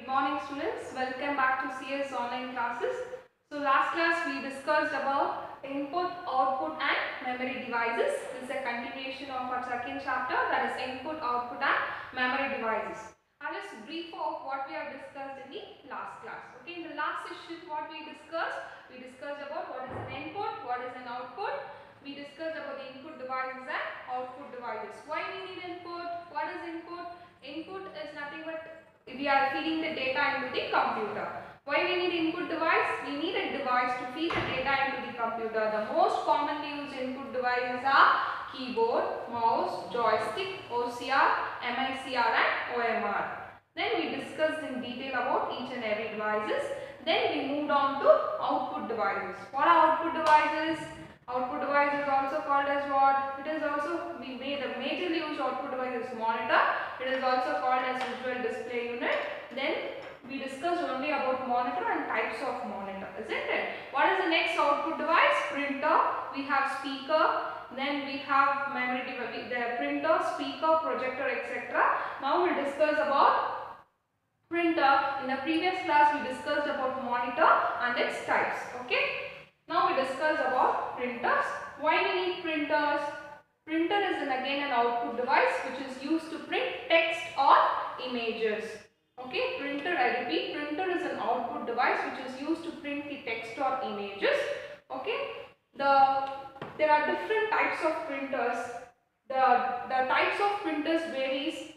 Good morning students, welcome back to CS online classes. So last class we discussed about input, output and memory devices. This is a continuation of our second chapter, that is input, output and memory devices. I'll just brief of what we have discussed in the last class. Okay, in the last session what we discussed about what is an input, what is an output. We discussed about the input devices and output devices. Why we need input, what is input? Input is nothing but we are feeding the data into the computer. Why we need input device? We need a device to feed the data into the computer. The most commonly used input devices are keyboard, mouse, joystick, OCR, MICR and OMR. Then we discussed in detail about each and every devices. Then we moved on to output devices. What are output devices? Output device is also called as what? It is also, we made a majorly used output device is monitor. It is also called as visual display unit. Then we discussed only about monitor and types of monitor, isn't it? What is the next output device? Printer. We have speaker. Then we have memory device, the printer, speaker, projector, etc. Now we will discuss about printer. In the previous class we discussed about monitor and its types. Okay. Now we discuss about printers. Why we need printers? Printer is again an output device which is used to print text or images. Okay, printer, I repeat, printer is an output device which is used to print the text or images. Okay, there are different types of printers. The types of printers varies.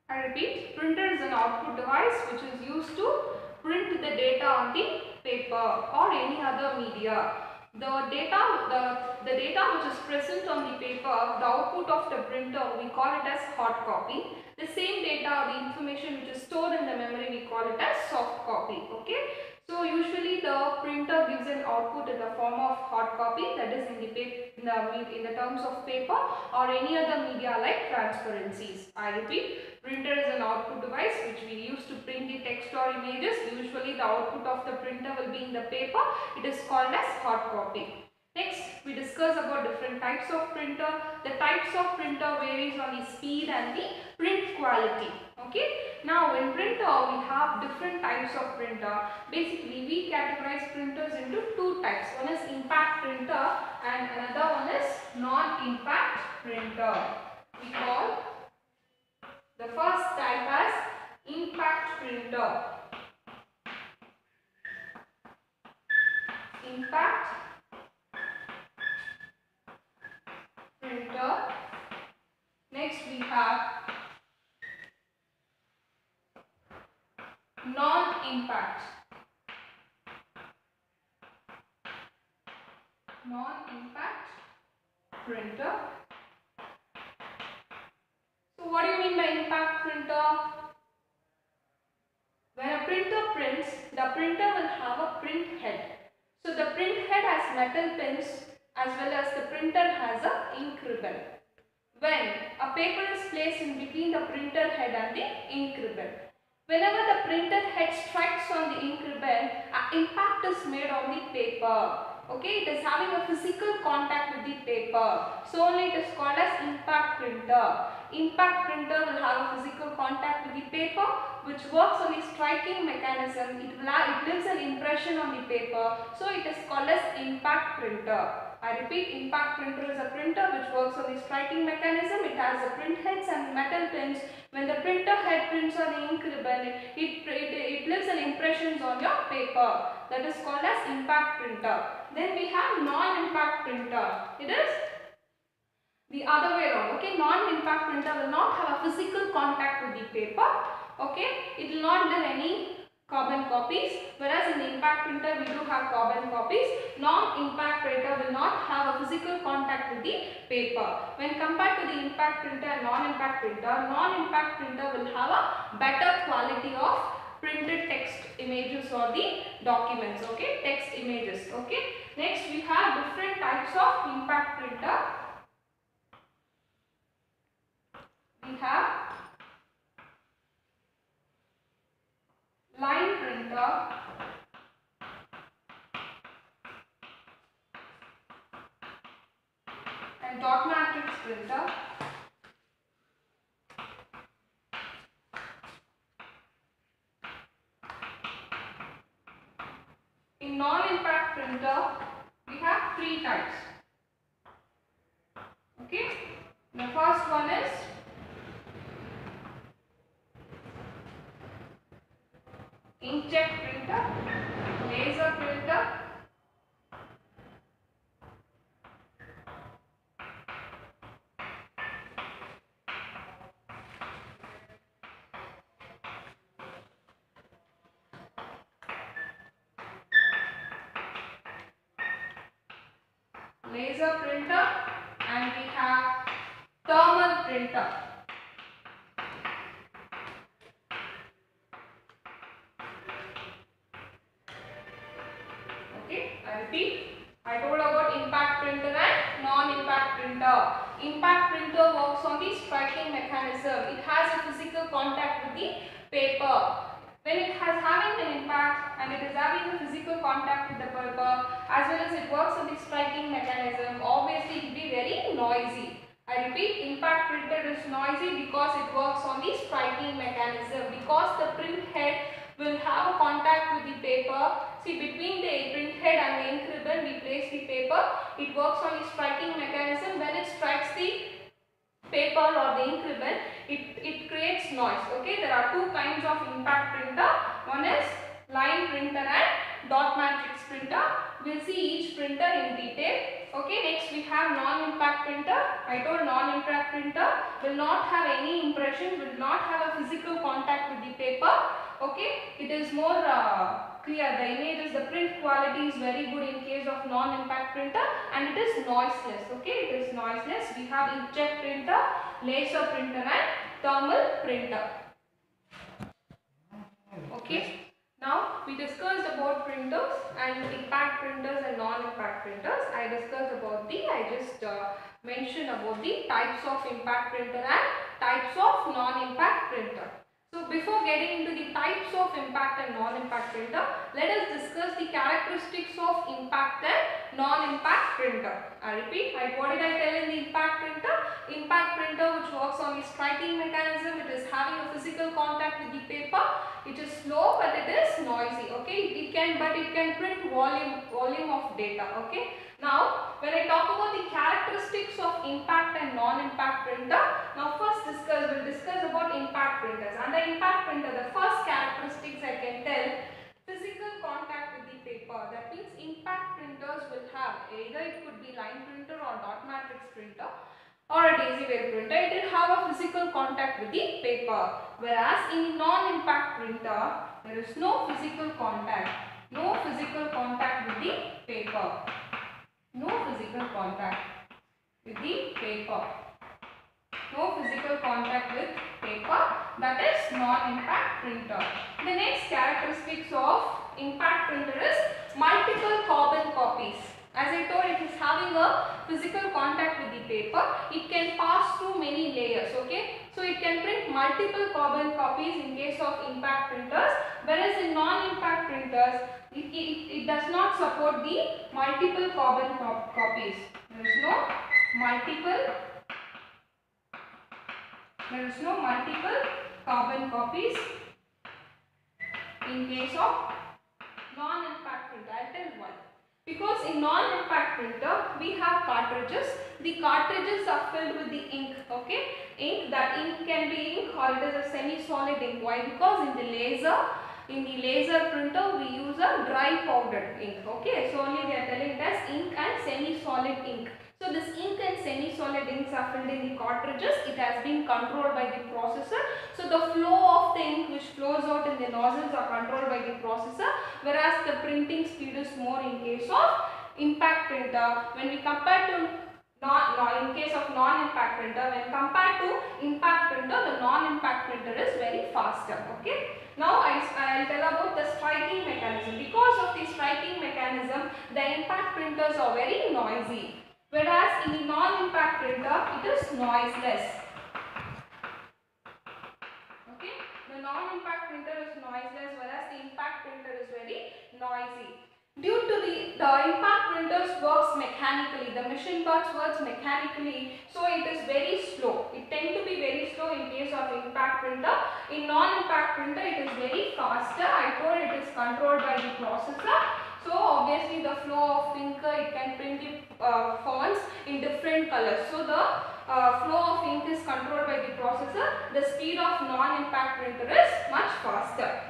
I repeat, printer is an output device which is used to print the data on the paper or any other media. The data which is present on the paper, the output of the printer, we call it as hard copy. The same data or the information which is stored in the memory, we call it as soft copy. Okay. So usually the printer gives an output in the form of hard copy, that is in the terms of paper or any other media like transparencies. I repeat, printer is an output device which we use to print the text or images. Usually the output of the printer will be in the paper. It is called as hard copy. Next, we discuss about different types of printer. The types of printer varies on the speed and the print quality. Okay. Now in printer we have different types of printer. Basically we categorize printers into two types. One is impact printer and another one is non-impact printer. We call the first type as impact printer. Impact printer. Next we have non-impact printer. So what do you mean by impact printer? When a printer prints, the printer will have a print head. So the print head has metal pins as well as the printer has a ink ribbon. When a paper is placed in between the printer head and the ink ribbon, whenever the printer head strikes on the ink ribbon, an impact is made on the paper. Okay, it is having a physical contact with the paper. So only it is called as impact printer. Impact printer will have a physical contact with the paper which works on the striking mechanism. It leaves an impression on the paper. So it is called as impact printer. I repeat, impact printer is a printer which works on the striking mechanism. It has the print heads and metal pins. When the printer head prints on the ink ribbon, it leaves an impression on your paper. That is called as impact printer. Then we have non-impact printer. It is the other way around. Okay, non-impact printer will not have a physical contact with the paper. Okay, it will not leave any carbon copies, whereas in the impact printer we do have carbon copies. Non-impact printer will not have a physical contact with the paper. When compared to the impact printer and non-impact printer will have a better quality of printed text images or the documents. Okay, text images. Okay, next we have different types of impact printer. We have line printer, and dot matrix printer. In non-impact printer, we have three types. Okay. The first one is inkjet printer, laser printer, and we have thermal printer. Okay, I repeat. I told about impact printer and non-impact printer. Impact printer works on the striking mechanism. It has a physical contact with the paper. When it has having an impact and it is having a physical contact with the paper, as well as it works on the striking mechanism, obviously it will be very noisy. I repeat, impact printer is noisy because it works on the striking mechanism. Because the print head will have a contact with the paper. See, between the print head and the ink ribbon we place the paper. It works on the striking mechanism. When it strikes the paper or the ink ribbon, it creates noise. Okay, there are two kinds of impact printer. One is line printer and dot matrix printer. We'll see each printer in detail. Okay, next we have non-impact printer. I told non-impact printer will not have any impressions, will not have a physical contact with the paper. Okay, it is more clear. The images, the print quality is very good in case of non-impact printer, and it is noiseless. Okay, it is noiseless. We have inkjet printer, laser printer and thermal printer. Okay. Now we discussed about printers and impact printers and non-impact printers. I just mentioned about the types of impact printer and types of non-impact printer. So before getting into the types of impact and non-impact printer, let us discuss the characteristics of impact and non-impact printer. I repeat, what did I tell in the impact printer? Impact printer which works on the striking mechanism, it is having a physical contact with the paper. It is slow but it is noisy. Okay, it can print volume of data. Okay. Now, when I talk about the characteristics of impact and non-impact printer, now first we'll discuss about impact printers. Under impact printer, the first characteristics I can tell, physical contact with the paper. That means impact printers will have either it could be line printer or dot matrix printer or a daisy wave printer. It will have a physical contact with the paper. Whereas in non-impact printer, there is no physical contact. No physical contact with the paper. No physical contact with the paper. No physical contact with paper. That is non-impact printer. The next characteristics of impact printer is multiple carbon copies. As I told, it is having a physical contact with the paper. It can pass through many layers. Okay, so it can print multiple carbon copies in case of impact printers. Whereas in non-impact printers, it does not support the multiple carbon copies. There is no multiple carbon copies in case of non-impact printer. I will tell why. Because in non-impact printer, we have cartridges. The cartridges are filled with the ink. Okay, ink. That ink can be ink or it is a semi-solid ink. Why? Because in the laser printer we use a dry powdered ink. Okay, so only they are telling it as ink and semi-solid ink. So this ink and semi-solid inks are filled in the cartridges. It has been controlled by the processor. So the flow of the ink which flows out in the nozzles are controlled by the processor, whereas the printing speed is more in case of impact printer. When we compare to in case of non-impact printer, when compared to impact printer, the non-impact printer is very faster. Okay. Now I will tell about the striking mechanism. Because of the striking mechanism, the impact printers are very noisy. Whereas in the non-impact printer, it is noiseless. Okay, the non-impact printer is noiseless, whereas the impact printer is very noisy. Due to the impact printers works mechanically, the machine parts works mechanically, so it is very slow. It tends to be very slow in case of impact printer. In non-impact printer, it is very faster. I told it is controlled by the processor. So obviously the flow of ink, it can print the fonts in different colors. So the flow of ink is controlled by the processor. The speed of non-impact printer is much faster.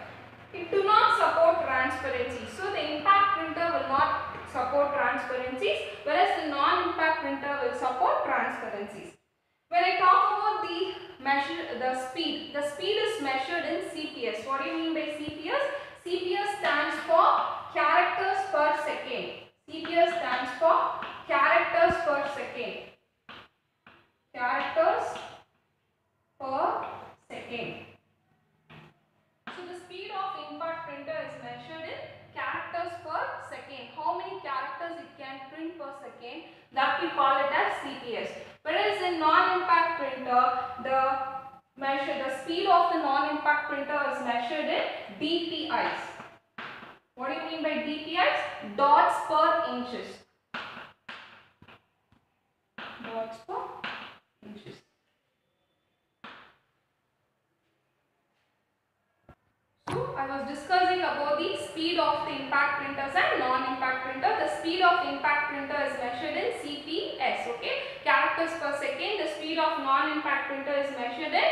It do not support transparency. So the impact printer will not support transparencies, whereas the non-impact printer will support transparencies. When I talk about the speed is measured in CPS. What do you mean by CPS? CPS stands for characters per second. CPS stands for characters per second. Characters per second. So the speed of impact printer is measured in characters per second. How many characters it can print per second, that we call it as CPS. Whereas in non-impact printer, the speed of the non-impact printer is measured in DPIs. What do you mean by DPIs? Dots per inches. Dots per inches. So I was discussing about the speed of the impact printers and non-impact printer. The speed of impact printer is measured in CPS, okay, characters per second. The speed of non-impact printer is measured in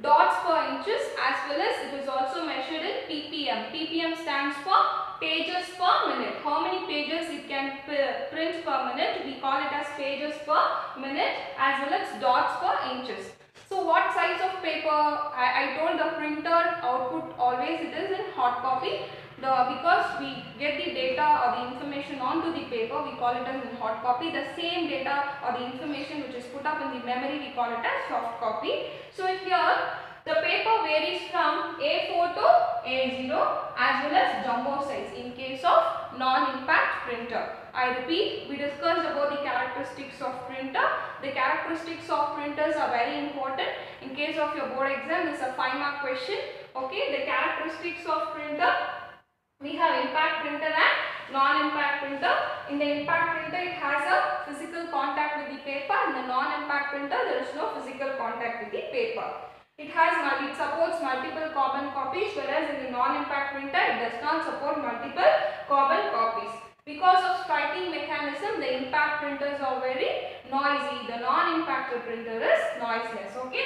dots per inches, as well as it is also measured in ppm. ppm stands for pages per minute. How many pages it can print per minute? We call it as pages per minute, as well as dots per inches. So what size of paper? I told the printer output always it is in hard copy. Because we get the data or the information onto the paper, we call it as in hard copy. The same data or the information which is put up in the memory, we call it as soft copy. So here the paper varies from A4 to A0 as well as jumbo size in case of non-impact printer. I repeat, we discussed about the characteristics of printer. The characteristics of printers are very important. In case of your board exam, this is a 5-mark question. Okay, the characteristics of printer. We have impact printer and non-impact printer. In the impact printer, it has a physical contact with the paper. In the non-impact printer, there is no physical contact with the paper. It supports multiple carbon copies, whereas in the non-impact printer, it does not support multiple carbon copies. Because of striking mechanism, the impact printers are very noisy. The non-impact printer is noiseless. Okay.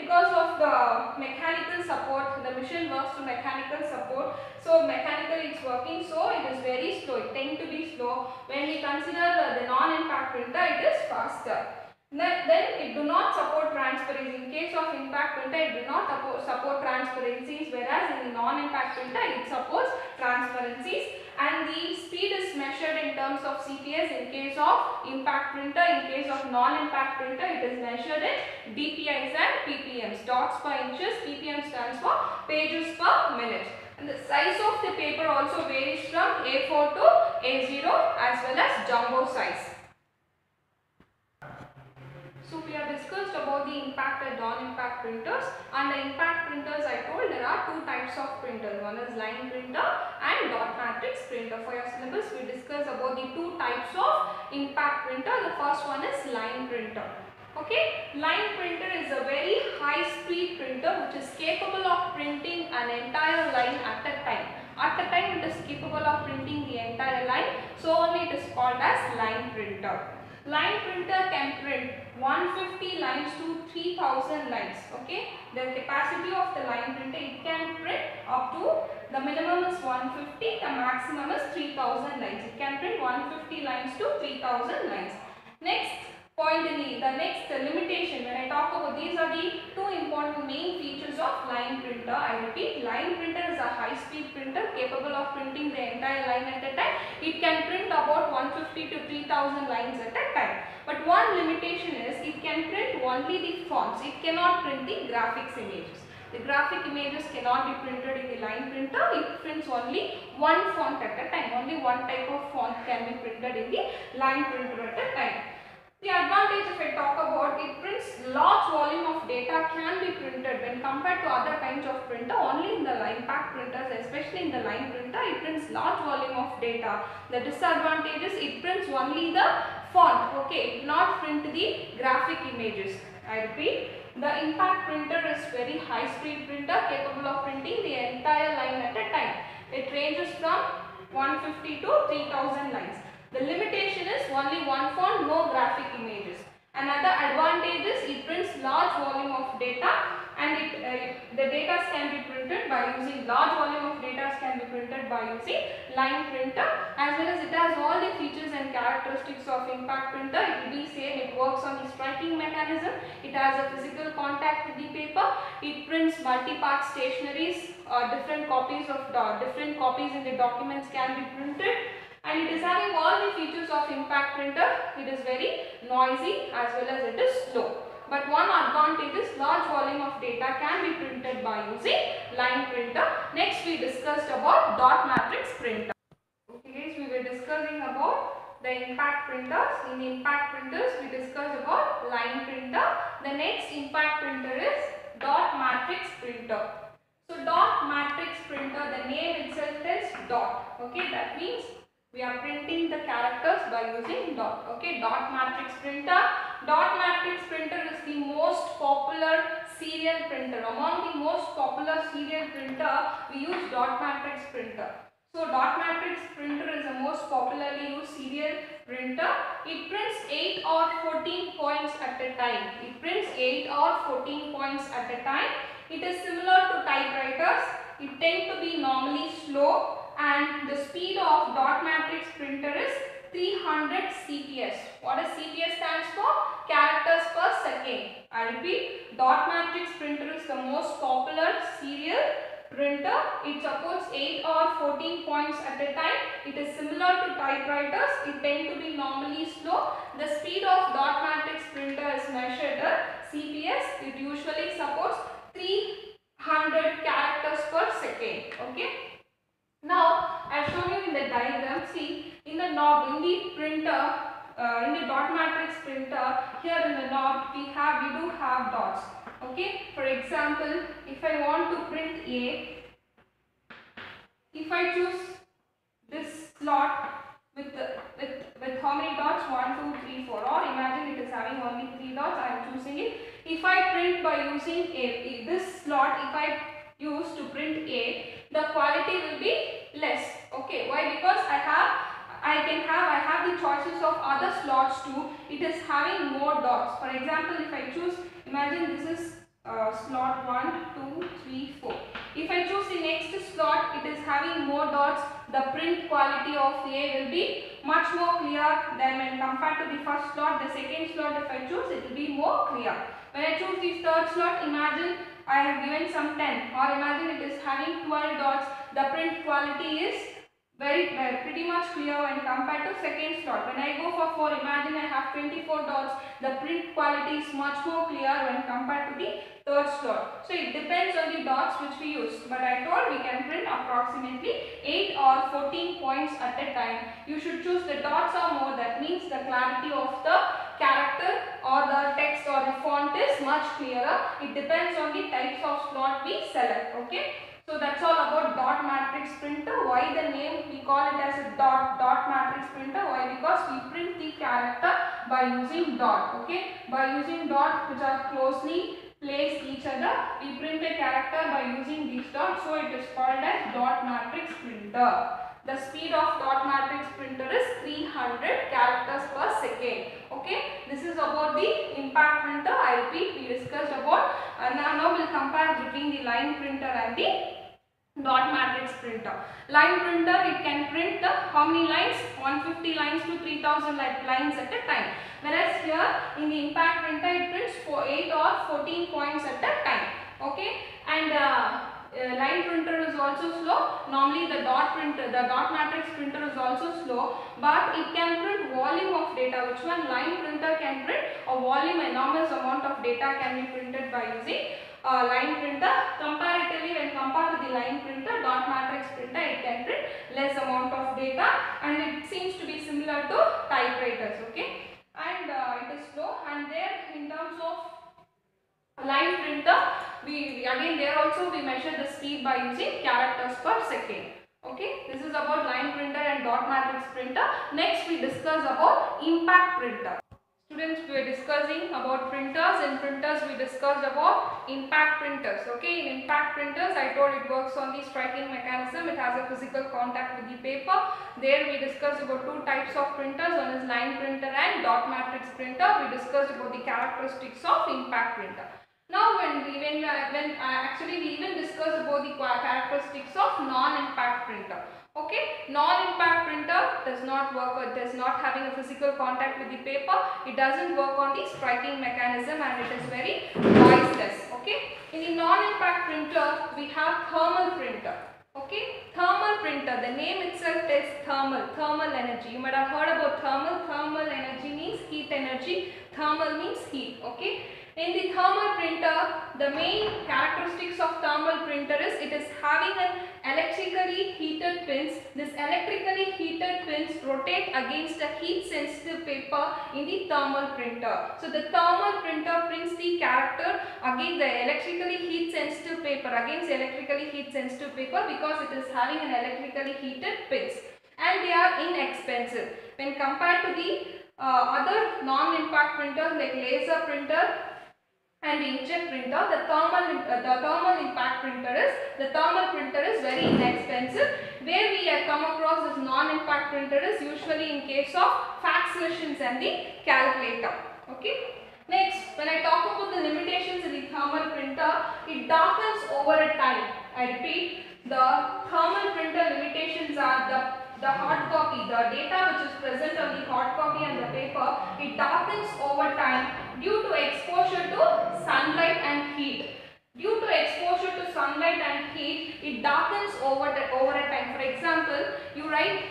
Because of the mechanical support, the machine works to mechanical support. So mechanically it's working, so it is very slow. It tends to be slow. When we consider the non-impact printer, it is faster. Then it do not support transparency. In case of impact printer, it do not support transparencies, whereas in the non-impact printer, it supports transparencies. And the speed is measured in terms of CPS in case of impact printer. In case of non-impact printer, it is measured in DPIs and ppms, dots per inches. ppm stands for pages per minute. And the size of the paper also varies from A4 to A0 as well as jumbo size. So we have discussed about the impact and non-impact printers. And the impact printers, I told there are 2 types of printers. One is line printer and dot matrix printer. For your syllabus, we discussed about the 2 types of impact printer. The first one is line printer. Okay, line printer is a very high speed printer which is capable of printing an entire line at a time. At a time it is capable of printing the entire line, so only it is called as line printer. Line printer can print 150 lines to 3000 lines. Okay, the capacity of the line printer, it can print up to, the minimum is 150, the maximum is 3000 lines. It can print 150 lines to 3000 lines. Next point in the next limitation, when I talk about, these are the 2 important main features of line printer. I repeat, line printer is a high speed printer capable of printing the entire line at a time. It can print about 150 to 3000 lines at a time. But one limitation is it can print only the fonts. It cannot print the graphics images. The graphic images cannot be printed in the line printer. It prints only one font at a time. Only one type of font can be printed in the line printer at a time. The advantage, if I talk about, it prints large volume of data can be printed when compared to other kinds of printer. Only in the impact printers, especially in the line printer, it prints large volume of data. The disadvantage is it prints only the font. Okay, it not print the graphic images. I repeat, the impact printer is very high speed printer capable of printing the entire line at a time. It ranges from 150 to 3000 lines. The limitation is only one font, no graphic images. Another advantage is it prints large volume of data, and the data can be printed by using large volume of data can be printed by using line printer, as well as it has all the features and characteristics of impact printer. It will be same, it works on the striking mechanism, it has a physical contact with the paper, it prints multi-part stationaries, different copies in the documents can be printed, and it is having all the features of impact printer. It is very noisy as well as it is slow. But one advantage is large volume of data can be printed by using line printer. Next we discussed about dot matrix printer. Okay guys, we were discussing about the impact printers. In the impact printers we discussed about line printer. The next impact printer is dot matrix printer. So dot matrix printer, the name itself tells dot. Okay, that means we are printing the characters by using dot. Okay, dot matrix printer. Dot matrix printer is the most popular serial printer. Among the most popular serial printer, we use dot matrix printer. So dot matrix printer is the most popularly used serial printer. It prints 8 or 14 points at a time. It prints 8 or 14 points at a time. It is similar to typewriters. It tends to be normally slow, and the speed of dot matrix printer is 300 CPS. What does CPS stands for? Characters per second. I repeat, dot matrix printer is the most popular serial printer. It supports 8 or 14 points at a time. It is similar to typewriters. It tends to be normally slow. The speed of dot matrix printer is measured at CPS. It usually supports 300 characters per second. Okay. Now, I have shown you in the diagram. See, in the knob, in the printer, in the dot matrix printer, here in the knob, we do have dots. Okay. For example, if I want to print A, if I choose this slot with how many dots? 1, 2, 3, 4. Or imagine it is having only 3 dots. I am choosing it. If I print by using this slot, if I use to print A, the quality will be less. Okay, why? Because I have the choices of other slots too. It is having more dots. For example, if I choose, imagine this is slot 1, 2, 3, 4. If I choose the next slot, it is having more dots. The print quality of A will be much more clear than when compared to the first slot. The second slot, if I choose, it will be more clear. When I choose the third slot, imagine I have given some 10, or imagine it is having 12 dots. The print quality is pretty much clear when compared to second slot. When I go for 4, imagine I have 24 dots. The print quality is much more clear when compared to the third slot. So it depends on the dots which we use. But I told we can print approximately 8 or 14 points at a time. You should choose the dots or more. That means the clarity of the character or the text or the font is much clearer. It depends on the types of slot we select. Okay. So that's all about dot matrix printer. Why the name? We call it as a dot matrix printer. Why? Because we print the character by using dot. Okay. By using dots which are closely placed each other, we print a character by using these dots. So it is called as dot matrix printer. The speed of dot matrix printer is 300 characters per second. Okay. This is about the impact printer. I repeat, we discussed about. Now we'll compare between the line printer and the dot matrix printer. Line printer, it can print the how many lines? 150 lines to 3000 lines at a time. Whereas here in the impact printer, it prints for 8 or 14 points at a time. Okay. And line printer is also slow. Normally the dot matrix printer is also slow, but it can print volume of data. Which one? Line printer can print a volume, enormous amount of data can be printed by using line printer. Comparatively, when compared to the line printer, dot matrix printer, it can print less amount of data, and it seems to be similar to typewriters. Okay, and it is slow. And there, in terms of line printer, we again there also we measure the speed by using characters per second. Okay, this is about line printer and dot matrix printer. Next, we discuss about impact printer. Students, we were discussing about printers. In printers, we discussed about impact printers. Okay, in impact printers, I told it works on the striking mechanism. It has a physical contact with the paper. There we discussed about two types of printers, one is line printer and dot matrix printer. We discussed about the characteristics of impact printer. Now actually we even discussed about the characteristics of non-impact printer. Okay, non-impact printer does not work, or does not having a physical contact with the paper. It doesn't work on the striking mechanism and it is very noiseless. Okay, in the non-impact printer we have thermal printer. Okay, thermal printer, the name itself is thermal energy. You might have heard about thermal energy means heat energy, thermal means heat. Okay, in the thermal printer, the main characteristics of thermal printer is it is having an electrically heated pins. This electrically heated pins rotate against a heat sensitive paper in the thermal printer. So the thermal printer prints the character against the electrically heat sensitive paper, against electrically heat sensitive paper, because it is having an electrically heated pins, and they are inexpensive when compared to the other non-impact printers like laser printer and the inkjet printer. The thermal impact printer is very inexpensive. Where we have come across this non-impact printer is usually in case of fax machines and the calculator. Okay. Next, when I talk about the limitations in the thermal printer, it darkens over a time. I repeat, the thermal printer limitations are the hard copy, the data which is present on the hard copy and the paper, it darkens over time due to exposure to sunlight and heat. Due to exposure to sunlight and heat, it darkens over a time. For example, you write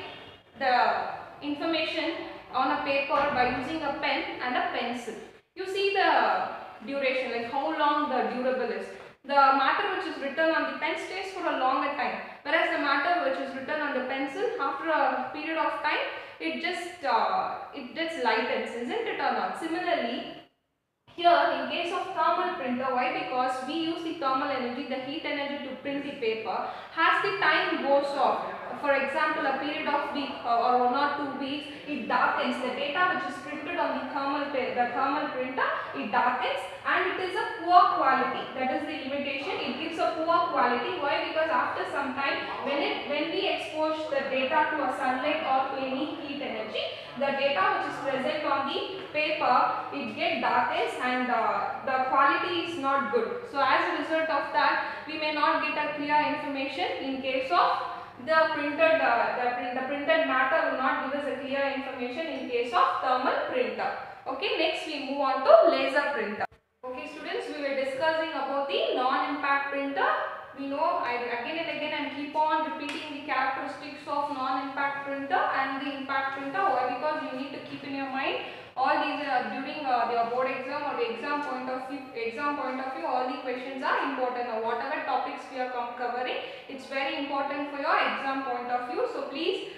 the information on a paper by using a pen and a pencil. You see the duration, like how long the durable is. The matter which is written on the pen stays for a longer time, whereas the matter which is written on the pencil, after a period of time, it just lightens, isn't it or not? Similarly, here in case of thermal printer, why? Because we use the thermal energy, the heat energy to print the paper. As the time goes off, for example, a period of week or 1 or 2 weeks, it darkens. The data which is printed on the thermal printer, it darkens, and it is a poor quality. That is the limitation. It gives a poor quality. Why? Because after some time, when we expose the data to a sunlight or to any heat energy, the data which is present on the paper, it gets darkens and the quality is not good. So as a result of that, we may not get a clear information in case of the printed matter will not give us a clear information in case of thermal printer. Okay, next we move on to laser printer. Okay students, we were discussing about the non-impact printer. We know again and again and keep on repeating the characteristics of non-impact printer and the impact printer. Why? Because you need to keep in your mind all these during your board exam or the exam point of view, all the questions are important. Or whatever topics we are covering, it's very important for your exam point of view. So please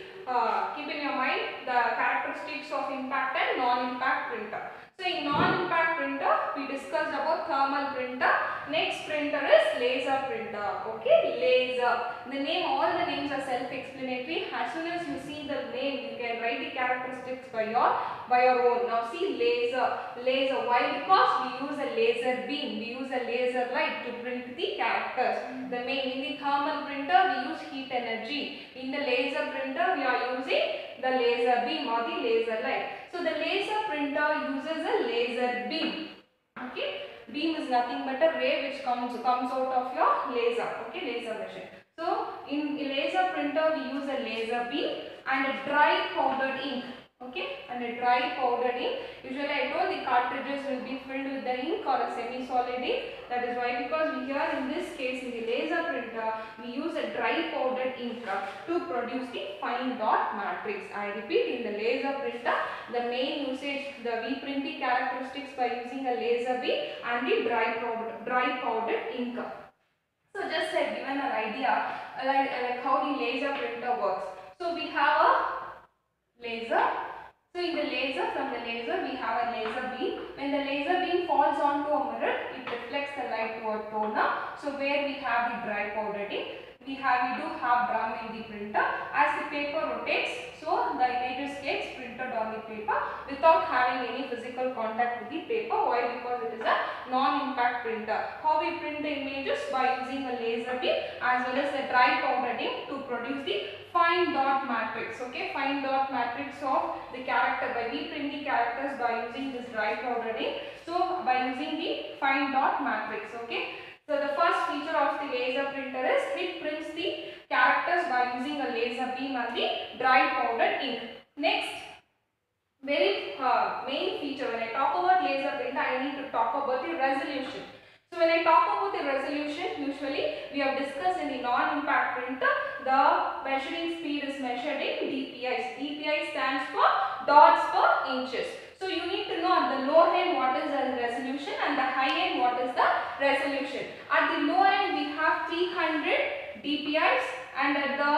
keep in your mind the characteristics of impact and non-impact printer. So in non-impact printer, we discussed about thermal printer. Next printer is laser printer. Okay, laser. The name, all the names are self-explanatory. As soon as you see the name, you can write the characteristics by your own. Now see laser. Why? Because we use a laser beam. We use a laser light to print the characters. The main, in the thermal printer, we use heat energy. In the laser printer, we are using the laser beam or the laser light. So the laser printer uses a laser beam. Okay, beam is nothing but a ray which comes out of your laser. Okay, laser machine. So in a laser printer we use a laser beam and a dry powdered ink. Okay, and a dry powdered ink. Usually I told the cartridges will be filled with the ink or a semi-solid ink. That is why, because we here in this case in the laser printer we use a dry powdered ink to produce the fine dot matrix. I repeat, in the laser printer the main usage, we print the characteristics by using a laser beam and the dry powdered ink. So just I given an idea like how the laser printer works. So we have a laser. So in the laser, from the laser we have a laser beam. When the laser beam falls onto a mirror, it reflects the light to a toner. So where we have the dry powdered ink, we do have drum in the printer. As the paper rotates, so the images gets printed on the paper without having any physical contact with the paper. Why? Because it is a non-impact printer. How we print the images? By using a laser beam as well as a dry powder ink to produce the fine dot matrix. Okay, fine dot matrix of the character. By we print the characters by using this dry powder ink. So by using the fine dot matrix. Okay. So the first feature of the laser printer is it prints the characters by using a laser beam and the dry powder ink. Next, very main feature, when I talk about laser printer, I need to talk about the resolution. So when I talk about the resolution, usually we have discussed in the non-impact printer, the measuring speed is measured in dpi. dpi stands for dots per inches. So you need to know at the low end what is the resolution and the high end what is the resolution. At the low end we have 300 dpi's and at the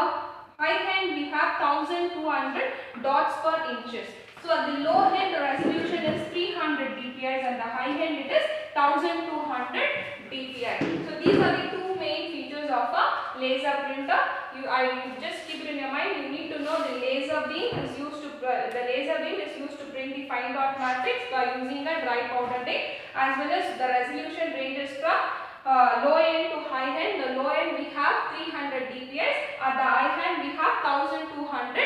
high end we have 1200 dots per inches. So at the low end the resolution is 300 dpi's and the high end it is 1200 dpi. So these are the two main features of a laser printer. I just keep it in your mind. You need to know the laser beam is used to print the fine dot matrix by using a dry powder ink, as well as the resolution ranges from low end to high end. The low end we have 300 dpi's. At the high end we have 1200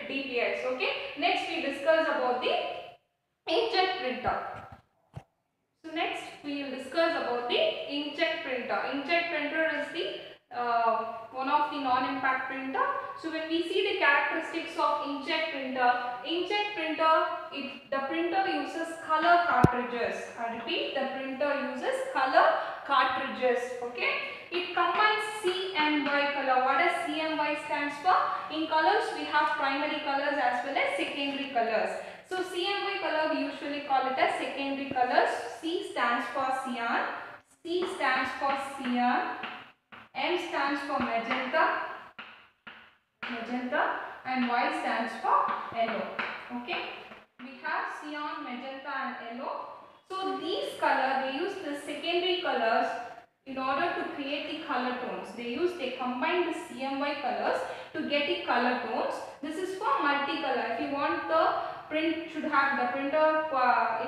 dpi's. Okay. Next we discuss about the inkjet printer. So next we will discuss about the inkjet printer. Inkjet printer is the one of the non-impact printer. So when we see the characteristics of inkjet printer, the printer uses color cartridges. I repeat, the printer uses color cartridges. Okay. It combines CMY color. What does CMY stands for? In colors we have primary colors as well as secondary colors. So CMY color we usually call it as secondary colors. C stands for cyan, C stands for cyan, M stands for magenta, and Y stands for yellow. Okay, we have cyan, magenta and yellow. So these colors, they use the secondary colors in order to create the color tones. They combine the CMY colors to get the color tones. This is for multicolor. If you want the printer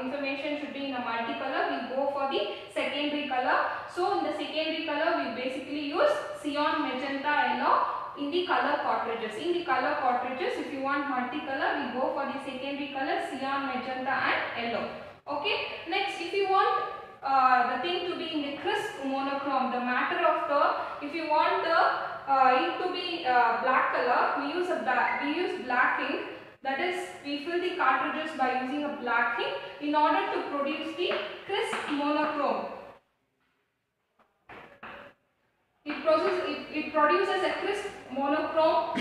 information should be in a multicolor, we go for the secondary color. So in the secondary color we basically use cyan, magenta, yellow in the color cartridges. In the color cartridges, if you want multicolor, we go for the secondary color cyan, magenta and yellow. Okay. Next, if you want the thing to be in the crisp monochrome, the matter of the, if you want the ink to be black color, we use black ink. That is, we fill the cartridges by using a black ink in order to produce the crisp monochrome. It produces a crisp monochrome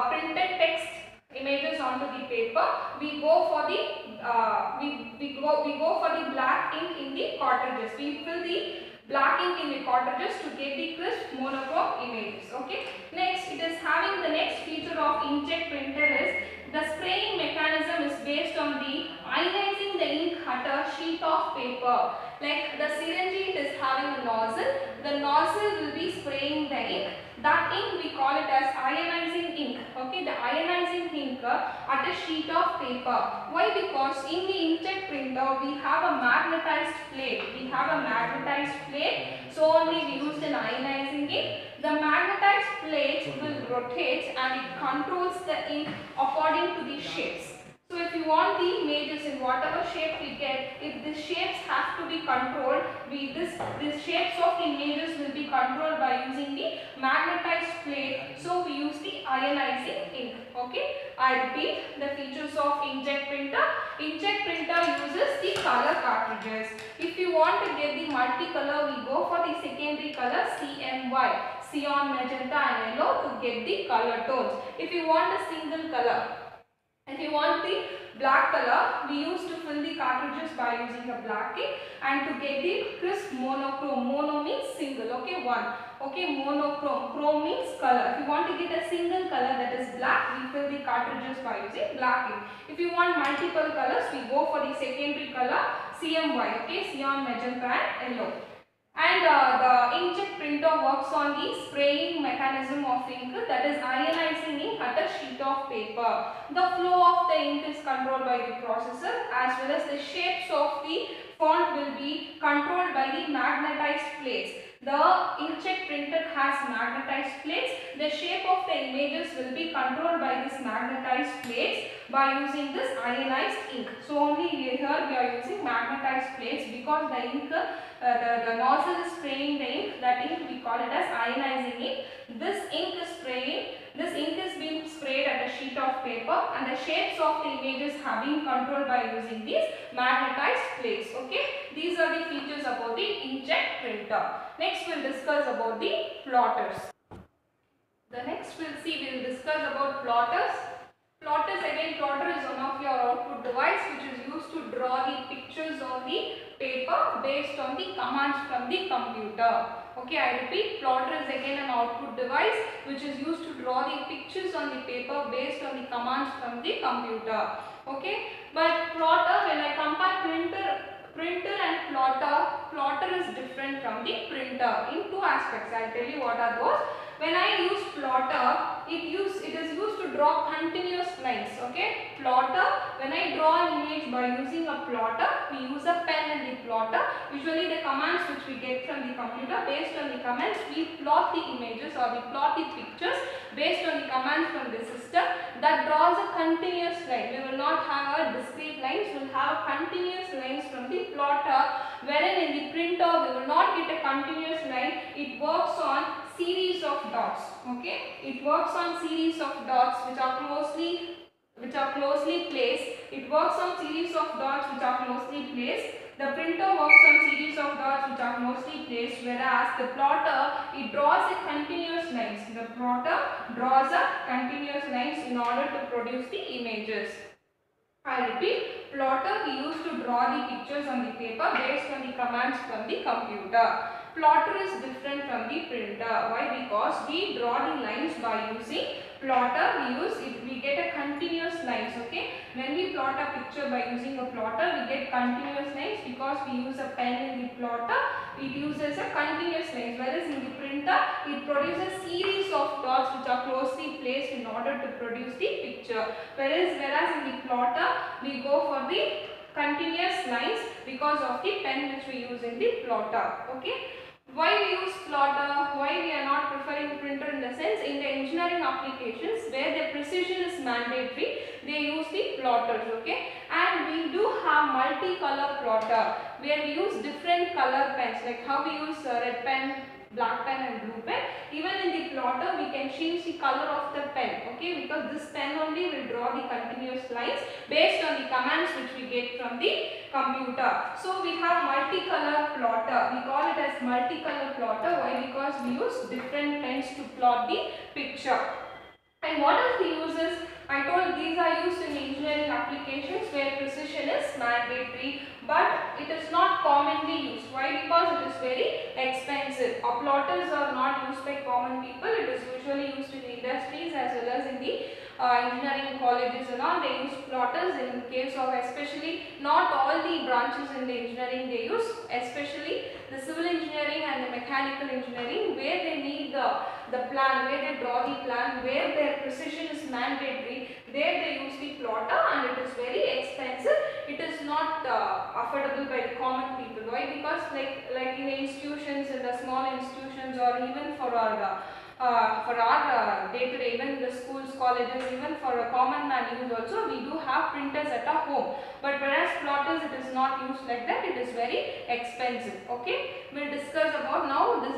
printed text images onto the paper. We go for the black ink in the cartridges. We fill the black ink in the cartridges to get the crisp monochrome images. Okay. Next, it is having the next feature of inkjet printer is the spraying mechanism is based on the ionizing the ink at a sheet of paper. Like the syringe is having a nozzle. The nozzle will be spraying the ink. That ink we call it as ionizing ink. Okay, the ionizing ink at a sheet of paper. Why? Because in the inkjet printer we have a magnetized plate. So only we used an ionizing ink. The magnetized plate will rotate and it controls the ink according to the shapes. So if you want the images in whatever shape we get, if the shapes have to be controlled, these shapes of the images will be controlled by using the magnetized plate. So we use the ionizing ink. Okay, I repeat the features of inkjet printer. Inkjet printer uses the color cartridges. If you want to get the multicolor, we go for the secondary color CMY, cyan, magenta and yellow to get the color tones. If you want a single color, if you want the black color, we used to fill the cartridges by using a black ink and to get the crisp monochrome. Mono means single. Okay, one. Okay, monochrome. Chrome means color. If you want to get a single color that is black, we fill the cartridges by using black ink. If you want multiple colors, we go for the secondary color CMY. Okay, cyan, magenta and yellow. And the inkjet printer works on the spraying mechanism of ink, that is ionizing ink at a sheet of paper. The flow of the ink is controlled by the processor, as well as the shapes of the font will be controlled by the magnetized plates. The inkjet printer has magnetized plates. The shape of the images will be controlled by this magnetized plates by using this ionized ink. So only here we are using magnetized plates because the ink, the nozzle is spraying the ink. That ink we call it as ionizing ink. This ink is being sprayed at a sheet of paper, and the shapes of the images have been controlled by using these magnetized plates. Okay, these are the features about the inkjet printer. Next we'll discuss about the plotters. We'll discuss about plotters. Plotters, again, plotter is one of your output device which is used to draw the pictures on the paper based on the commands from the computer. Okay, I repeat, plotter is again an output device which is used to draw the pictures on the paper based on the commands from the computer. Okay, but plotter, when I compare printer and plotter is different from the printer in two aspects. I'll tell you what are those. When I use plotter, it is used to draw continuous lines. Okay, plotter, when I draw an image by using a plotter, we use a pen in the plotter. Usually the commands which we get from the computer, based on the commands we plot the images or we plot the pictures based on the commands from the system that draws a continuous line. We will not have a discrete lines, we will have continuous lines from the plotter, wherein in the printer we will not get a continuous line. It works on series of dots. Okay, it works on series of dots which are closely placed. It works on series of dots which are closely placed. The printer works on series of dots which are closely placed, whereas the plotter, it draws a continuous lines. The plotter draws a continuous lines in order to produce the images. I repeat, plotter we use to draw the pictures on the paper based on the commands from the computer. Plotter is different from the printer. Why? Because we draw the lines by using plotter. We get a continuous lines. Okay, when we plot a picture by using a plotter, we get continuous lines because we use a pen in the plotter. It uses a continuous lines, whereas in the printer it produces series of dots which are closely placed in order to produce the picture. Whereas in the plotter we go for the continuous lines because of the pen which we use in the plotter. Okay, why we use plotter? Why we are not preferring printer? In the sense, in the engineering applications where the precision is mandatory, they use the plotters. Okay, and we do have multicolor plotter where we use different color pens, like how we use red pen, black pen and blue pen. Even in the plotter we can change the color of the pen. Okay, because this pen only will draw the continuous lines based on the commands which we get from the computer. So we have multicolor plotter. We call it as multicolor plotter. Why? Because we use different pens to plot the picture. And what are the uses? I told these are used in engineering applications where precision is mandatory, but it is not commonly used. Why? Because it is very expensive. Plotters are not used by common people. It is usually used in industries as well as in the engineering colleges and all. They use plotters in case of, especially not all the branches in the engineering they use, especially the civil engineering and the mechanical engineering, where they need the plan, where they draw the plan, where their precision is mandatory. There they use the plotter and it is very expensive. It is not affordable by the common people. Why? Because like in the institutions, in the small institutions, or even for our day-to-day, even the schools, colleges, even for a common man use also, we do have printers at our home. But whereas plotters, it is not used like that. It is very expensive. Okay, we'll discuss about now. This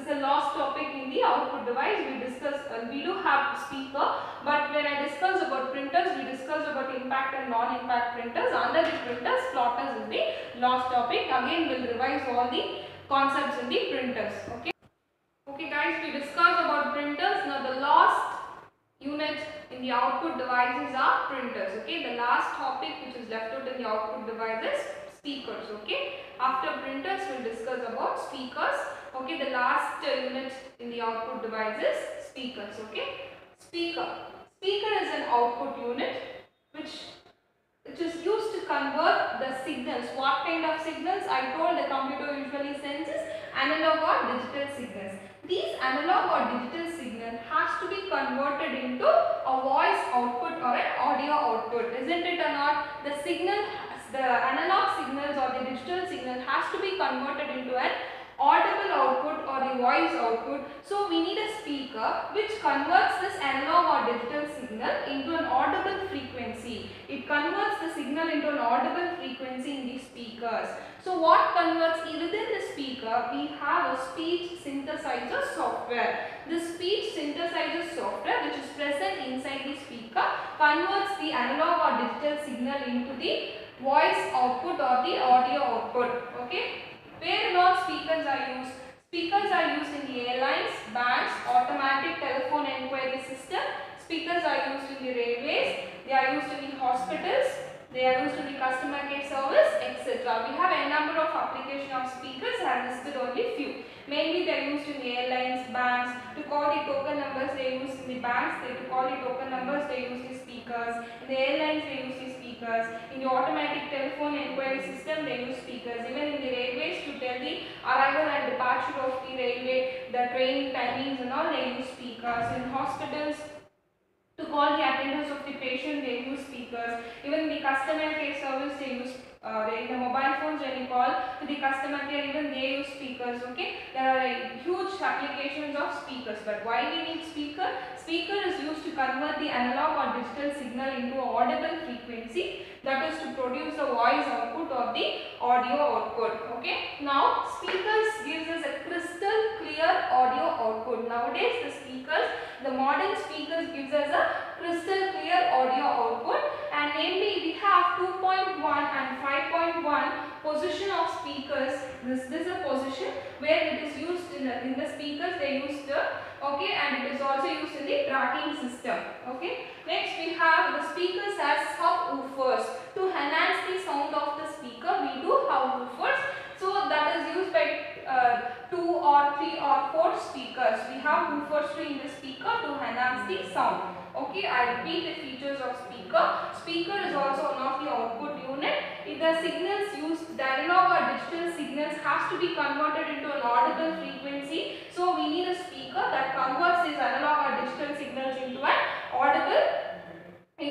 is the last topic in the output device. We do have speaker, but when I discuss about printers, we discuss about impact and non-impact printers. Under the printers, plotters is the last topic. Again, we'll revise all the concepts in the printers. Okay. Okay guys, we discussed about printers. Now the last unit in the output devices are printers. Okay, the last topic which is left out in the output devices, speakers. Okay, after printers we'll discuss about speakers. Okay, the last unit in the output devices, speakers. Okay, speaker is an output unit which which is used to convert the signals. What kind of signals? I told the computer usually sends is analog or digital signals. These analog or digital signal has to be converted into a voice output or an audio output, isn't it or not? The signal, the analog signals or the digital signal has to be converted into an audible output or the voice output. So we need a speaker which converts this analog or digital signal into an audible frequency. It converts the signal into an audible frequency in these speakers. So what converts within the speaker? We have a speech synthesizer software. The speech synthesizer software, which is present inside the speaker, converts the analog or digital signal into the voice output or the audio output. Okay. Where not speakers are used? Speakers are used in the airlines, banks, automatic telephone enquiry system. Speakers are used in the railways. They are used in the hospitals. They are used in the customer care service, etc. We have a number of application of speakers. I have listed only few. Mainly they are used in the airlines, banks. To call the token numbers, they are used in the banks. To call the token numbers, they use the speakers. In the airlines, they use the speakers. In the automatic telephone enquiry system, they use speakers. Even in the railways, to tell the arrival and departure of the railway, the train timings and all, they use speakers. In hospitals, to call the attendance of the patient, they use speakers. Even the customer care service, they use the mobile phones. When you call to the customer care, even they use speakers. Okay, there are huge applications of speakers. But why we need speaker? Speaker is used to convert the analog or digital signal into an audible frequency, that is to produce the voice output or the audio output. Okay, now speakers gives us a crystal clear audio output. Nowadays the speakers, the modern speakers gives us a crystal clear audio output, and namely we have 2.1 and 5.1 position of speakers. This is a position where it is used in the speakers, they use the, okay, and it is also used in the tracking system. Okay, next we have the speakers as subwoofers. To enhance the sound of the speaker, we do have woofers. So that is used by 2 or 3 or 4 speakers. We have woofers in the speaker to enhance the sound. Okay, I repeat the features of speaker. Speaker is also one of the output unit. If the signals used, the analog or digital signals has to be converted into an audible frequency. So we need a speaker that converts these analog or digital signals into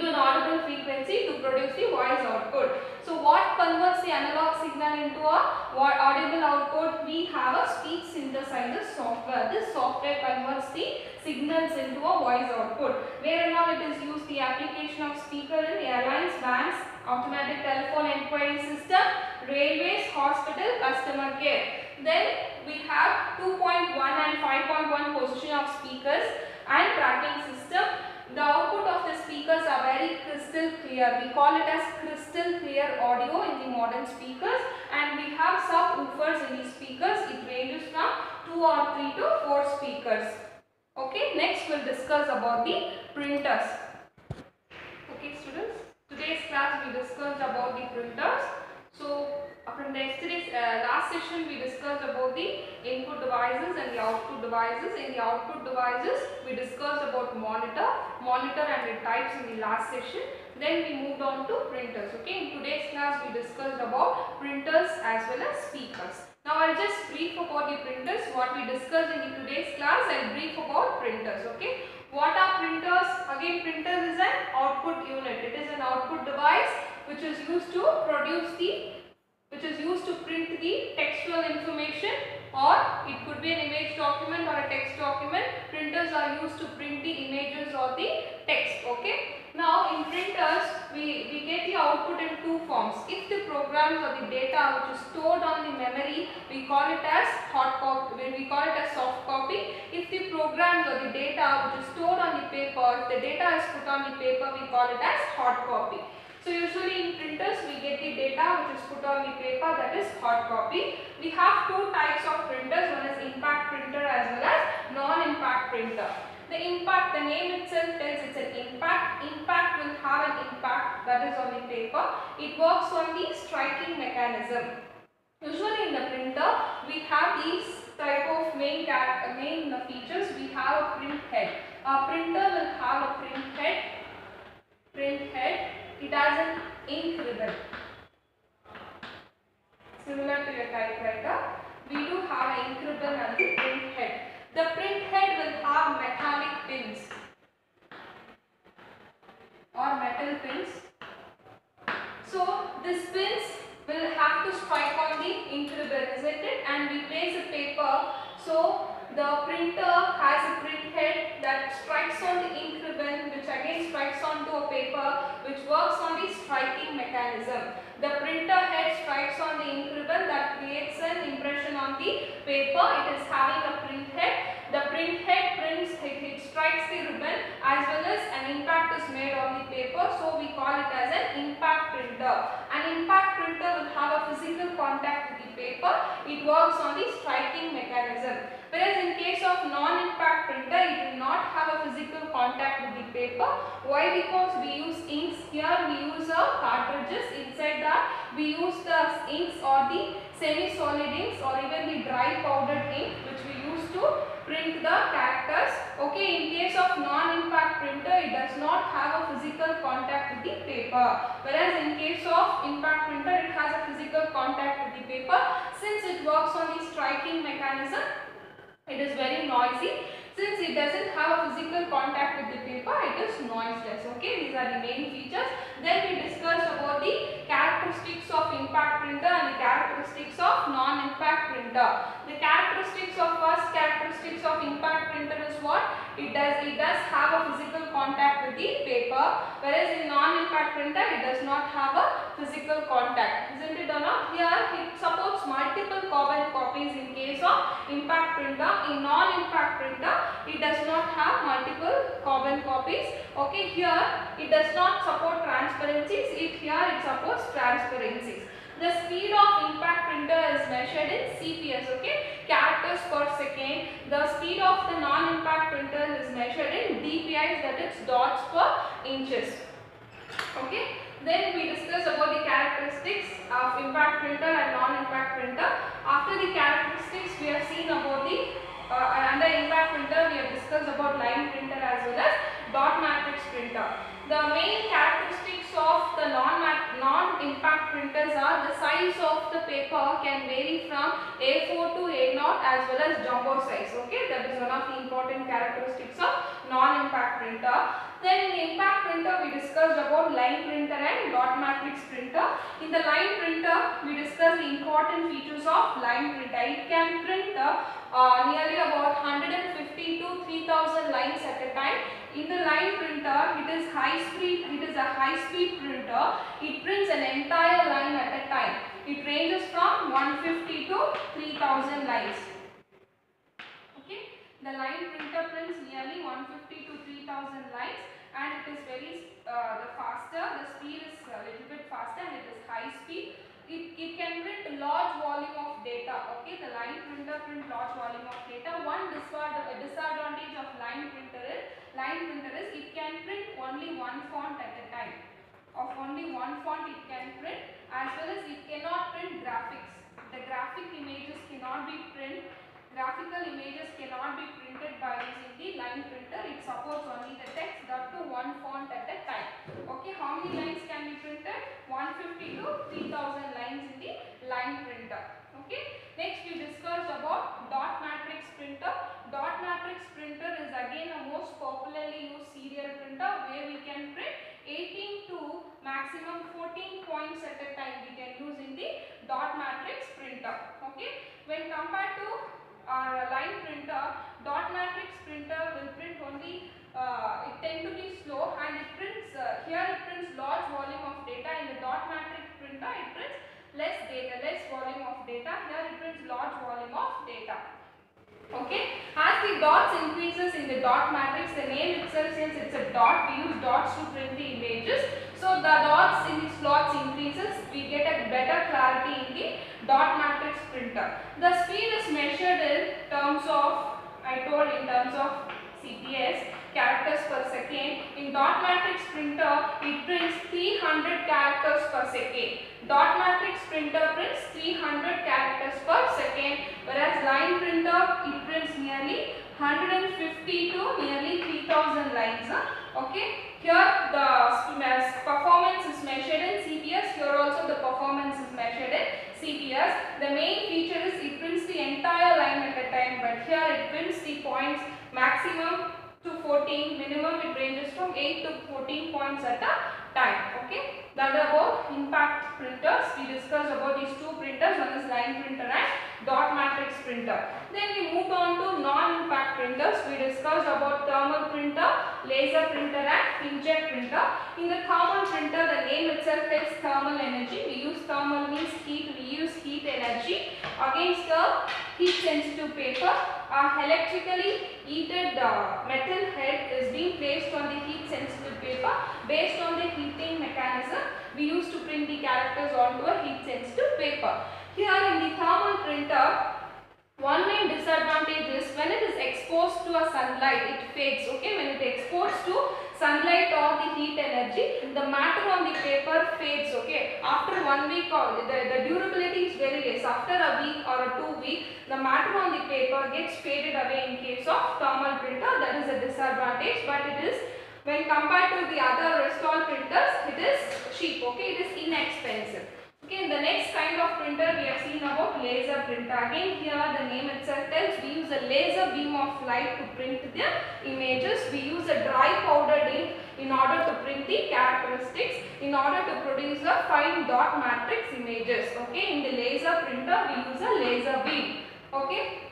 an audible frequency to produce the voice output. So what converts the analog signal into a audible output? We have a speech synthesizer software. This software converts the signals into a voice output. Where and all it is used? The application of speaker in airlines, banks, automatic telephone enquiry system, railways, hospital, customer care. Then we have 2.1 and 5.1 position of speakers and tracking system. The output of the speakers are very crystal clear. We call it as crystal clear audio in the modern speakers, and we have subwoofers in the speakers. It ranges from 2 or 3 to 4 speakers. Okay, next we'll discuss about the printers. Okay students, today's class we discussed about the printers. So from yesterday's last session we discussed about the input devices and the output devices. In the output devices we discussed about monitor and the types in the last session. Then we moved on to printers. Okay, in today's class we discussed about printers as well as speakers. Now I'll just brief about the printers. What we discussed in today's class, I'll brief about printers. Okay, what are printers? Again, printers is an output unit. It is an output device which is used to print the textual information, or it could be an image document or a text document. Printers are used to print the images or the text. Okay. Now in printers we get the output in two forms. If the programs or the data which is stored on the memory, we call it as hard copy, we call it as soft copy. If the programs or the data which is stored on the paper, if the data is put on the paper, we call it as hard copy. So usually in printers we get the data which is put on the paper, that is hard copy. We have two types of printers, one is impact printer as well as non-impact printer. The impact, the name itself tells it's an impact. Impact will have an impact, that is on the paper. It works on the striking mechanism. Usually in the printer we have these type of main features. We have a print head. A printer will have a print head, it has an ink ribbon. Similar to your typewriter, we do have an ink ribbon and the print head. The print head will have metallic pins or metal pins. So these pins will have to strike on the ink ribbon, isn't it? And we place a paper. So the printer has a print head that strikes on the ink ribbon, which again strikes onto a paper, which works on the striking mechanism. The printer head strikes on the ink ribbon, that creates an impression on the paper. It is having a print head. The print head prints, it strikes the ribbon, as well as an impact is made on the paper. So we call it as an impact printer. An impact printer will have a physical contact with the paper. It works on the striking mechanism. Whereas in case of non-impact printer, it will not have a physical contact with the paper. Why? Because we use inks. Here we use cartridges. Inside that we use the inks or the semi-solid inks or even the dry powdered ink, which we use to print the characters. Okay, in case of non-impact printer, it does not have a physical contact with the paper. Whereas in case of impact printer, it has a physical contact with the paper. Since it works on the striking mechanism, it is very noisy. Since it doesn't have a physical contact with the paper, it is noiseless. Okay, these are the main features. Then we discussed about the characteristics of impact printer and the characteristics of non-impact printer. The characteristics of first characteristics of impact printer is what? It does have a physical contact with the paper, whereas in non-impact printer it does not have a physical contact. Isn't it or not? Here it supports multiple carbon copies in case of impact printer. In non-impact printer, it does not have multiple carbon copies. Okay, here it does not support transparencies. Here it supports transparencies. The speed of impact printer is measured in CPS, okay, characters per second. The speed of the non-impact printer is measured in DPIs, that is dots per inches. Okay. Then we discuss about the characteristics of impact printer and non-impact printer. After the characteristics, we have seen about the under impact printer, we have discussed about line printer as well as dot matrix printer. The main characteristics of the non-impact printers are the size of the paper can vary from A4 to A0 as well as jumbo size. Okay, that is one of the important characteristics of non-impact printer. Then in impact printer, we discussed about line printer and dot matrix printer. In the line printer, we discussed the important features of line printer. It can print nearly about 150 to 3000 lines at a time. In the line printer, it is a high-speed printer. It prints an entire line at a time. It ranges from 150 to 3000 lines. Okay, the line printer prints nearly 150 to 3000 lines, and it is very faster. The speed is a little bit faster, and it is high speed. It can print large volume of data. Okay, the line printer print large volume of data. One disadvantage of line printer is it can print only one font at a time. Of only one font it can print, as well as it cannot print graphics. The graphical images cannot be printed by using the line printer. It supports only the text, up to one font at a time. Okay, how many lines can be printed? 150 to 3000 lines in the line printer. Okay, next we discussed about dot matrix printer. Dot matrix printer is again a most popularly used serial printer, where we can print 18 to maximum 14 points at a time. We can use in the dot matrix printer. Okay, when compared to our line printer, dot matrix printer will print only, it tend to be slow, and it prints here it prints large volume of data. In the dot matrix printer, it prints less volume of data. Here it prints large volume of data. Okay, as the dots increases in the dot matrix, the name itself, since it's a dot, we use dots to print the images. So the dots in the slots increases, we get a better clarity in the dot matrix printer. The speed is measured in terms of, in terms of CPS, characters per second. In dot matrix printer, it prints 300 characters per second. Dot matrix printer prints 300 characters per second, whereas line printer, it prints nearly 150 to nearly 3000 lines. Okay, here the performance is CPS. The main feature is it prints the entire line at a time, but here it prints the points maximum to 14, minimum it ranges from 8 to 14 points at a time. Okay, that is about impact printers. We discussed about these two printers, one is line printer and dot matrix printer. Then we moved on to non-impact printers. We discussed about thermal printer, laser printer and inkjet printer. In the thermal printer, the name itself is thermal energy. We use thermal means heat, we use heat energy against the heat sensitive paper. Electrically heated metal head is being placed on the heat sensitive paper. Based on the heating mechanism, we used to print the characters onto a heat sensitive paper. Here in the thermal printer, one main disadvantage is when it is exposed to a sunlight, it fades. Okay, when it is exposed to sunlight or the heat energy, the matter on the paper fades. Okay, after 1 week or the durability is very less. After a week or a 2 weeks, the matter on the paper gets faded away in case of thermal printer. That is a disadvantage, but it is, when compared to the other Restore printers, it is cheap. Okay, it is inexpensive. Okay, in the next kind of printer we have seen about laser printer. Again here the name itself tells we use a laser beam of light to print the images. We use a dry powdered ink in order to print the characteristics, in order to produce a fine dot matrix images. Okay, in the laser printer we use a laser beam. Okay.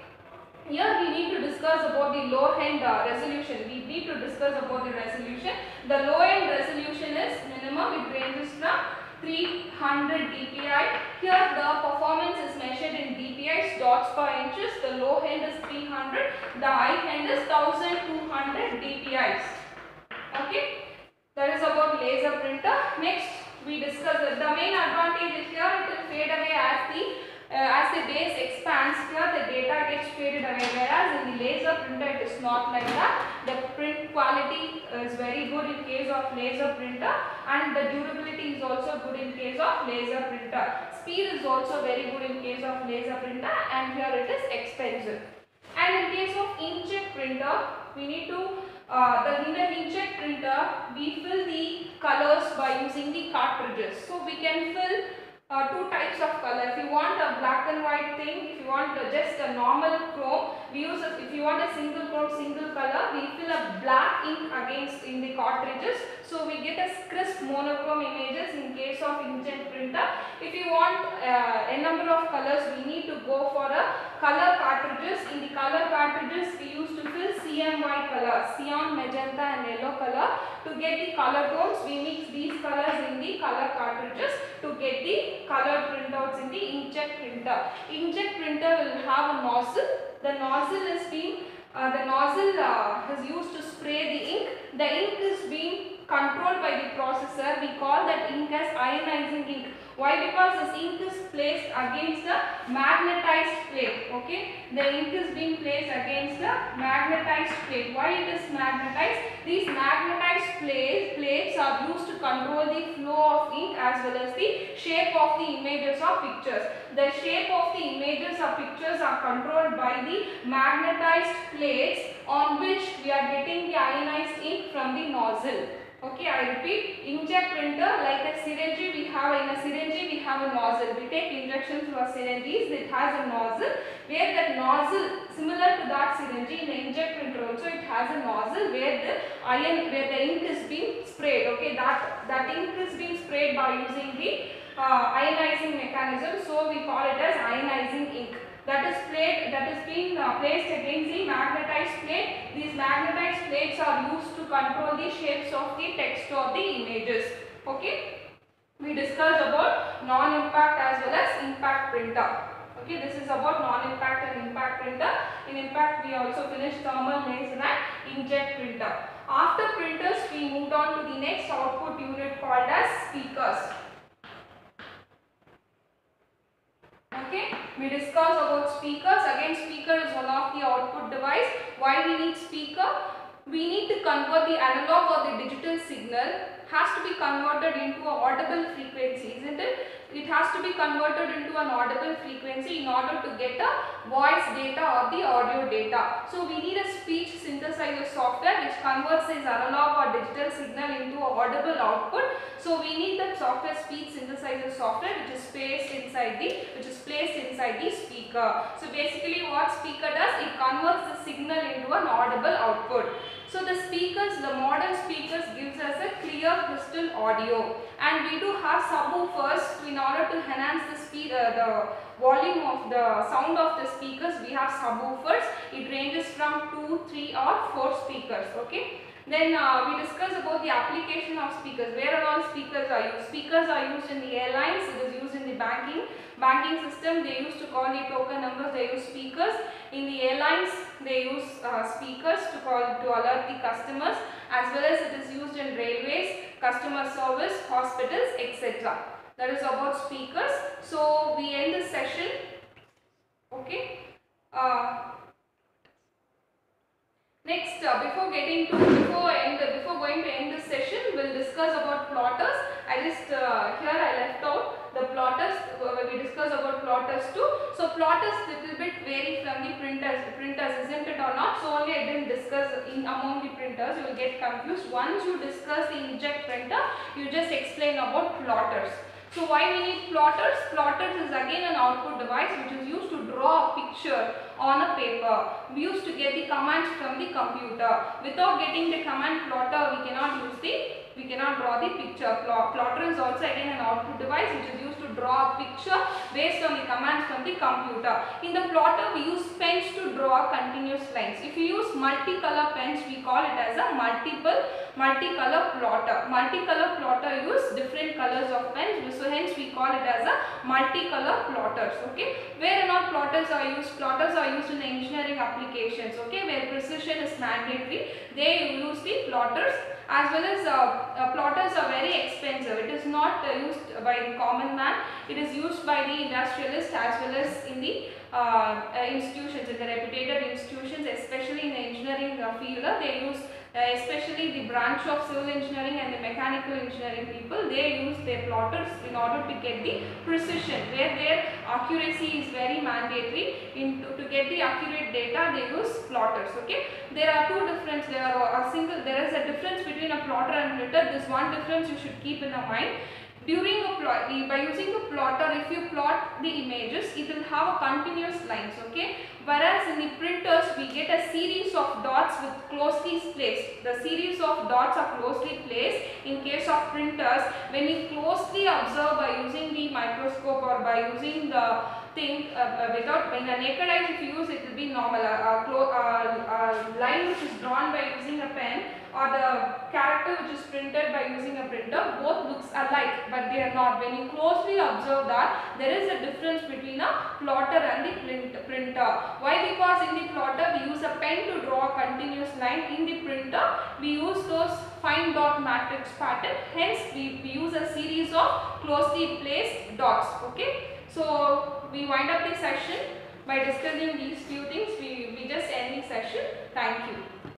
Here we need to discuss about the low end resolution. We need to discuss about the resolution. The low end resolution is minimum, it ranges from 300 dpi. Here the performance is measured in dpi, dots per inches. The low end is 300, the high end is 1200 dpi. Okay, that is about laser printer. Next we discuss the main advantage is here it will fade away as the base expands. Here the data gets faded away, whereas in the laser printer it is not like that. The print quality is very good in case of laser printer and the durability is also good in case of laser printer. Speed is also very good in case of laser printer, and here it is expensive. And in case of inkjet printer, we need to in an inkjet printer we fill the colors by using the cartridges. So we can fill two types of color. If you want a black and white thing, if you want just a normal chrome, we use a, if you want a single chrome, single color, we fill a black ink against in the cartridges. So we get a crisp monochrome images in case of inkjet printer. If you want a number of colors, we need to go for a color cartridges. In the color cartridges, we used to fill CMY color, cyan, magenta and yellow color. To get the color tones, we mix these colors in the color cartridges to get the color printouts in the inkjet printer. Inkjet printer will have a nozzle. The nozzle is used to spray the ink. The ink is being controlled by the processor. We call that ink as ionizing ink. Why? Because this ink is placed against the magnetized plate. Okay, the ink is being placed against the magnetized plate. Why it is magnetized? These magnetized plates are used to control the flow of ink as well as the shape of the images or pictures. The shape of the images or pictures are controlled by the magnetized plates on which we are getting the ionized ink from the nozzle. Okay, I repeat, inkjet printer like a syringe, in a syringe we have a nozzle. We take injections through a syringe, it has a nozzle, where that nozzle, similar to that syringe, in the inkjet printer also it has a nozzle where the ink is being sprayed. Okay, that ink is being sprayed by using the ionizing mechanism, so we call it as ionizing ink. That is being placed against the magnetized plate. These magnetized plates are used to control the shapes of the text or the images. Okay, we discussed about non-impact as well as impact printer. Okay, this is about non-impact and impact printer. In impact we also finished thermal, laser and inkjet printer. After printers we moved on to the next output unit called as speakers. Okay, we discussed about speakers. Again, speaker is one of the output device. Why we need speaker? We need to convert the analog or the digital signal, has to be converted into a audible frequency, isn't it? it has to be converted into an audible frequency in order to get a voice data or the audio data. So we need a speech synthesizer software which converts this analog or digital signal into a audible output. So we need that software, speech synthesizer software, which is placed inside the speaker. So basically what speaker does, it converts the signal into an audible output. So the speakers, the modern speakers gives us a clear crystal audio, and we do have subwoofers in order to enhance the speed, the volume of the sound of the speakers. We have subwoofers. It ranges from 2, 3 or 4 speakers. Okay. Then we discuss about the application of speakers. Where all speakers are used? Speakers are used in the airlines. It is used in the banking system. They used to call the token numbers. They use speakers. In the airlines, they use speakers to alert the customers, as well as it is used in railways, customer service, hospitals, etc. That is about speakers. So we end this session. Okay. Next, before going to end this session, we'll discuss about plotters. Here I left out the plotters. We discuss about plotters too. So plotters little bit vary from the printers, isn't it or not? So only I didn't discuss among the printers. You will get confused. Once you discuss the inkjet printer, you just explain about plotters. So why we need plotters? Plotters is again an output device which is used to draw a picture on a paper. We used to get the commands from the computer. Without getting the command plotter, we cannot draw the picture. Plotter is also again an output device which is used to draw a picture based on the commands from the computer. In the plotter, we use pens to draw continuous lines. If you use multicolor pens, we call it as a multicolor plotter. Multicolor plotter use different colors of pens, so hence we call it as a multicolor plotters. Okay, where and all plotters are used? Plotters are used in engineering applications. Okay, where precision is mandatory, they use the plotters. As well as plotters are very expensive. It is not used by the common man. It is used by the industrialists as well as in the institutions, in the reputed institutions, especially in the engineering field. They use especially the branch of civil engineering and the mechanical engineering people. They use their plotters in order to get the precision, where their accuracy is very mandatory. To get the accurate data, they use plotters. Okay, there are two differences. There is a difference between a plotter and printer. This one difference you should keep in mind. By using the plotter, if you plot the images, it will have a continuous lines. Okay, whereas in the printers we get a series of dots with closely placed. The series of dots are closely placed. In case of printers, when you closely observe by using the microscope or by using the thing without in a naked eye, if you use it will be normal. A line which is drawn by using a pen or the character which is printed by using a printer, both looks alike, but they are not. When you closely observe that, there is a difference between a plotter and the printer. Why? Because in the plotter we use a pen to draw a continuous line. In the printer we use those fine dot matrix pattern. Hence we use a series of closely placed dots. Okay. So we wind up the session by discussing these few things. We just end the session. Thank you.